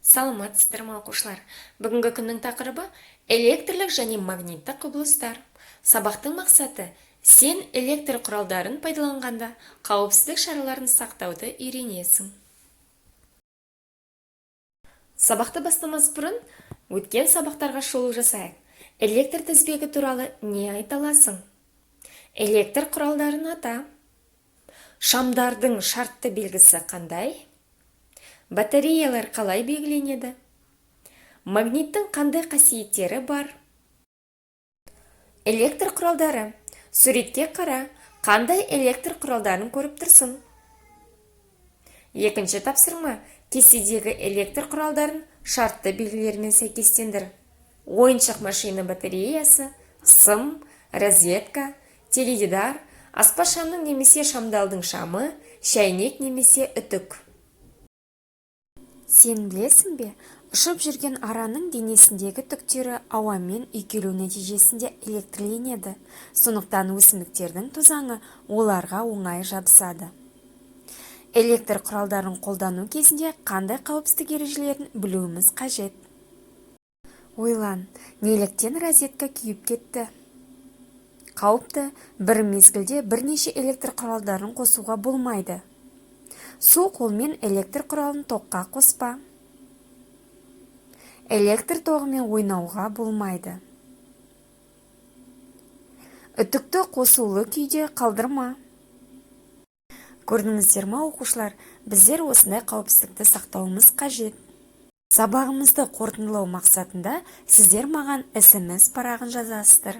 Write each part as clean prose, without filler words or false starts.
Саламатсыздар ма оқушылар? Бүгінгі күннің тақырыбы электрлік және магниттік құбылыстар. Сабақтың мақсаты сен электр құралдарын пайдаланғанда қауіпсіздік шараларын сақтауды үйренесің. Сабақты бастамас бұрын өткен сабақтарға шолу жасайық. Электр тізбегі туралы не айта аласың? Электр құралдарын ата. Шамдардың шартты белгісі қандай? Батареялар қалай белгіленеді? Магниттің қандай қасиеттері бар? Электр құралдары. Суретке қара, қандай электр құралдарын көріп тұрсың? Екінші тапсырма, кестедегі электр құралдарын шартты белгілермен сәйкестендір. Ойыншық машина батареясы, сым, розетка, теледидар, аспаз шамның немесе шамдалдың шамы, шәйнек немесе үтік. Сен білесің бе, ұшып жүрген араның денесіндегі түктері ауамен үйкелу нәтижесінде электрленеді. Сондықтан өсімдіктердің тозаңы оларға оңай жабысады. Электр құралдарын қолдану кезінде қандай қауіпсіздік ережелерін білуіміз қажет? Ойлан, неліктен розетка күйіп кетті? Қауіпті, бір мезгілде бірнеше электр құралдарын қосуға болмайды. Су қолмен электр құралын тоққа қоспа. Электр тоғымен ойнауға болмайды. Үтікті қосулы күйде қалдырма. Көрдіңіздер ме оқушылар, біздер осындай қауіпсіздікті сақтауымыз қажет. Сабағымызды қорытындылау мақсатында сіздер маған SMS парағын жазасыздар.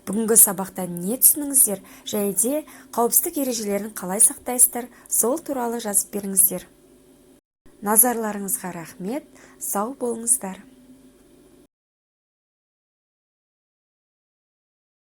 Бүгінгі сабақта не түсініңіздер, және де қауіпсіздік ережелерін қалай сақтайсыздар, сол туралы жазып беріңіздер. Назарларыңызға рахмет, сау болыңыздар.